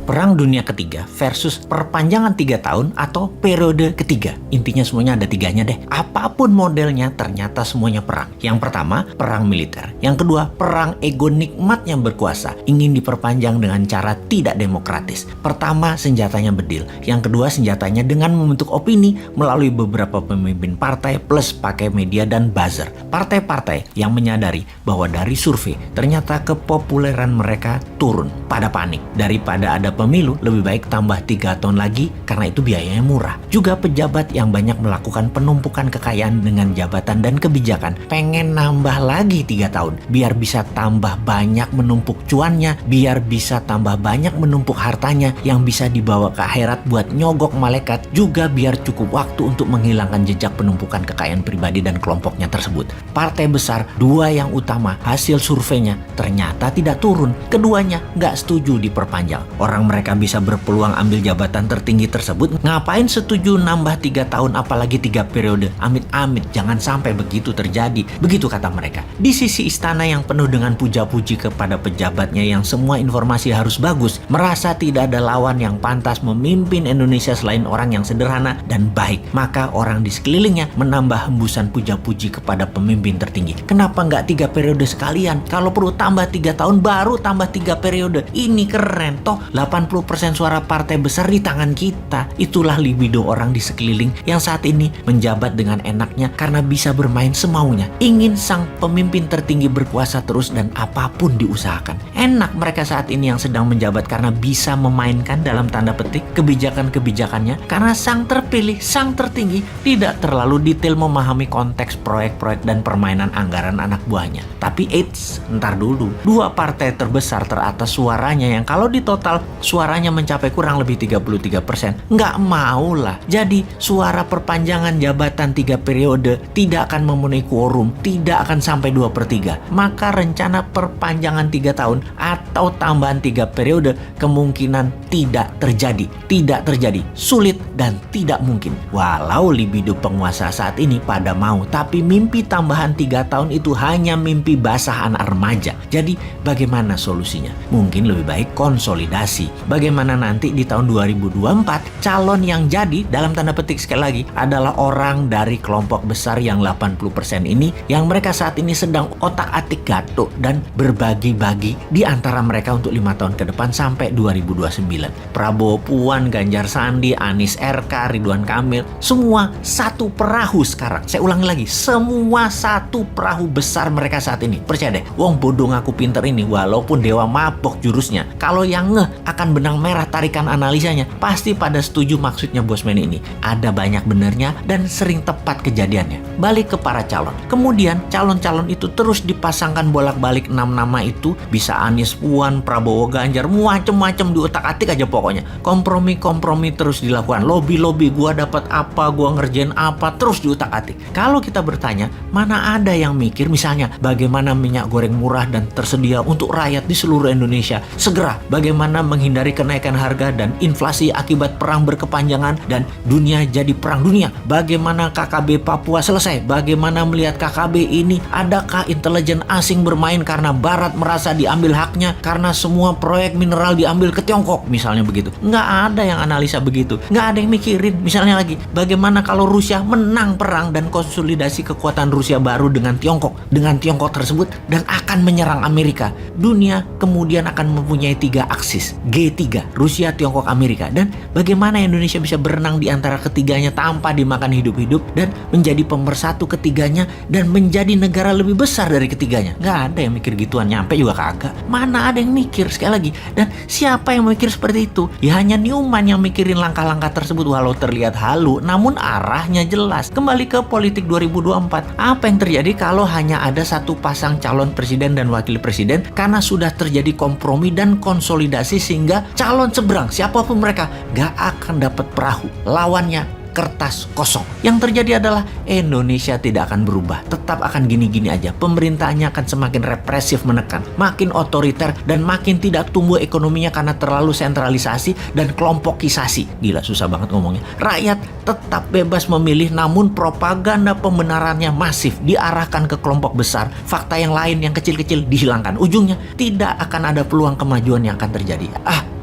Perang Dunia Ketiga versus perpanjangan 3 tahun atau periode ketiga. Intinya semuanya ada tiganya deh. Apapun modelnya ternyata semuanya perang. Yang pertama, perang militer. Yang kedua, perang ego nikmat yang berkuasa. Ingin diperpanjang dengan cara tidak demokratis. Pertama, senjatanya bedil. Yang kedua, senjatanya dengan membentuk opini melalui beberapa pemimpin partai plus pakai media dan buzzer. Partai-partai yang menyadari bahwa dari survei ternyata kepopuleran mereka turun. Pada panik. Daripada ada pemilu, lebih baik tambah 3 tahun lagi karena itu biayanya murah. Juga pejabat yang banyak melakukan penumpukan kekayaan dengan jabatan dan kebijakan pengen nambah lagi 3 tahun biar bisa tambah banyak menumpuk cuannya, biar bisa tambah banyak menumpuk hartanya yang bisa dibawa ke akhirat buat nyogok malaikat, juga biar cukup waktu untuk menghilangkan jejak penumpukan kekayaan pribadi dan kelompoknya tersebut. Partai besar, 2 yang utama hasil surveinya ternyata tidak turun. Keduanya nggak setuju diperpanjang. Orang mereka bisa berpeluang ambil jabatan tertinggi tersebut, ngapain setuju nambah 3 tahun apalagi 3 periode? Amit-amit jangan sampai begitu terjadi. Begitu kata mereka. Di sisi istana yang penuh dengan puja-puji kepada pejabatnya yang semua informasi harus bagus, merasa tidak ada lawan yang pantas memimpin Indonesia selain orang yang sederhana dan baik, maka orang di sekelilingnya menambah hembusan puja-puji kepada pemimpin tertinggi. Kenapa nggak 3 periode sekalian? Kalau perlu tambah 3 tahun baru tambah 3 periode. Ini keren. Toh 80% suara partai besar di tangan kita. Itulah libido orang di sekeliling yang saat ini menjabat dengan enaknya karena bisa bermain semaunya. Ingin sang pemimpin tertinggi berkuasa terus dan apapun diusahakan. Enak mereka saat ini yang sedang menjabat karena bisa memainkan dalam tanda petik kebijakan-kebijakannya karena sang terpilih, sang tertinggi tidak terlalu detail memahami konteks proyek-proyek dan permainan anggaran anak buahnya. Tapi eits, ntar dulu. 2 partai terbesar teratas suaranya yang kalau di total suaranya mencapai kurang lebih 33%. Nggak mau lah. Jadi suara perpanjangan jabatan 3 periode tidak akan memenuhi quorum, tidak akan sampai 2/3. Maka rencana perpanjangan 3 tahun atau tambahan 3 periode kemungkinan tidak terjadi. Tidak terjadi. Sulit dan tidak mungkin. Walau libido penguasa saat ini pada mau, tapi mimpi tambahan 3 tahun itu hanya mimpi basah anak remaja. Jadi bagaimana solusinya? Mungkin lebih baik konsolidasi. Bagaimana nanti di tahun 2024 calon yang jadi dalam tanda petik sekali lagi adalah orang dari kelompok besar yang 80% ini yang mereka saat ini sedang otak-atik gatuk dan berbagi-bagi di antara mereka untuk 5 tahun ke depan sampai 2029. Prabowo Puan, Ganjar Sandi, Anies RK, Ridwan Kamil, semua satu perahu sekarang. Saya ulangi lagi, semua satu perahu besar mereka saat ini. Percaya deh, wong bodoh ngaku pinter ini walaupun dewa mabok jurusnya. Kalau yang ngeh akan benang merah tarikan analisanya, pasti pada setuju maksudnya Bosman ini. Ada banyak benernya dan sering tepat kejadiannya. Balik ke para calon. Kemudian calon-calon itu terus dipasangkan bolak-balik 6 nama itu. Bisa Anies, Puan, Prabowo, Ganjar, macem-macem diutak-atik aja pokoknya. Kompromi-kompromi terus dilakukan. Lobby-lobby, gua dapat apa, gua ngerjain apa, terus diutak-atik. Kalau kita bertanya, mana ada yang mikir misalnya bagaimana minyak goreng murah dan tersedia untuk rakyat di seluruh Indonesia. Segera bagaimana menghindari kenaikan harga dan inflasi akibat perang berkepanjangan dan dunia jadi perang dunia. Bagaimana KKB Papua selesai. Bagaimana melihat KKB ini, adakah intelijen asing bermain karena Barat merasa diambil haknya karena semua proyek mineral diambil ke Tiongkok misalnya begitu. Nggak ada yang analisa begitu. Nggak ada yang mikirin misalnya lagi bagaimana kalau Rusia menang perang dan konsolidasi kekuatan Rusia baru dengan Tiongkok tersebut dan akan menyerang Amerika. Dunia kemudian akan mempunyai 3 aksis, G3, Rusia, Tiongkok, Amerika. Dan bagaimana Indonesia bisa berenang di antara ketiganya tanpa dimakan hidup-hidup dan menjadi pemersatu ketiganya dan menjadi negara lebih besar dari ketiganya. Nggak ada yang mikir gituan, nyampe juga kagak. Mana ada yang mikir sekali lagi. Dan siapa yang mikir seperti itu? Ya hanya Newman yang mikirin langkah-langkah tersebut walau terlihat halu, namun arahnya jelas. Kembali ke politik 2024. Apa yang terjadi kalau hanya ada satu pasang calon presiden dan wakil presiden karena sudah terjadi kompromi dan konsolidasi sehingga calon seberang siapapun mereka gak akan dapat perahu. Lawannya kertas kosong. Yang terjadi adalah Indonesia tidak akan berubah. Tetap akan gini-gini aja. Pemerintahnya akan semakin represif menekan, makin otoriter dan makin tidak tumbuh ekonominya karena terlalu sentralisasi dan kelompokisasi. Gila, susah banget ngomongnya. Rakyat tetap bebas memilih namun propaganda pembenarannya masif diarahkan ke kelompok besar. Fakta yang lain yang kecil-kecil dihilangkan. Ujungnya tidak akan ada peluang kemajuan yang akan terjadi.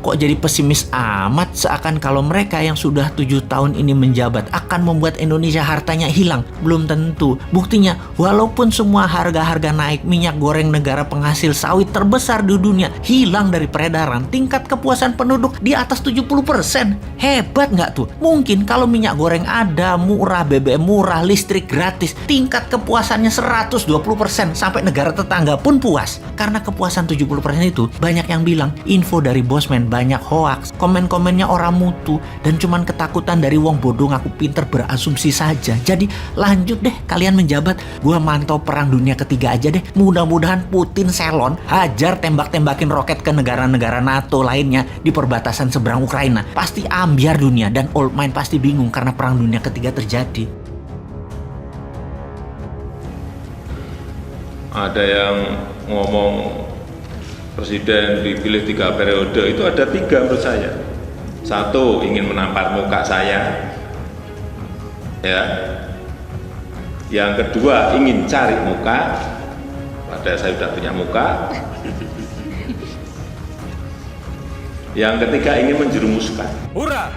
Kok jadi pesimis amat, seakan kalau mereka yang sudah 7 tahun ini menjabat akan membuat Indonesia hartanya hilang. Belum tentu. Buktinya, walaupun semua harga-harga naik, minyak goreng negara penghasil sawit terbesar di dunia hilang dari peredaran, tingkat kepuasan penduduk di atas 70%. Hebat nggak tuh? Mungkin kalau minyak goreng ada, murah, BBM murah, listrik gratis, tingkat kepuasannya 120%, sampai negara tetangga pun puas. Karena kepuasan 70% itu, banyak yang bilang info dari bosman, banyak hoaks, komen-komennya orang mutu, dan cuman ketakutan dari wong bodoh ngaku pinter berasumsi saja. Jadi lanjut deh kalian menjabat, gua mantau perang dunia ketiga aja deh. Mudah-mudahan Putin selon, hajar tembak-tembakin roket ke negara-negara NATO lainnya di perbatasan seberang Ukraina. Pasti ambiar dunia, dan old mind pasti bingung karena perang dunia ketiga terjadi. Ada yang ngomong presiden dipilih 3 periode, itu ada 3 menurut saya. 1, ingin menampar muka saya, ya. Yang kedua, ingin cari muka, padahal saya sudah punya muka. Yang ketiga, ingin menjerumuskan. Hurrah!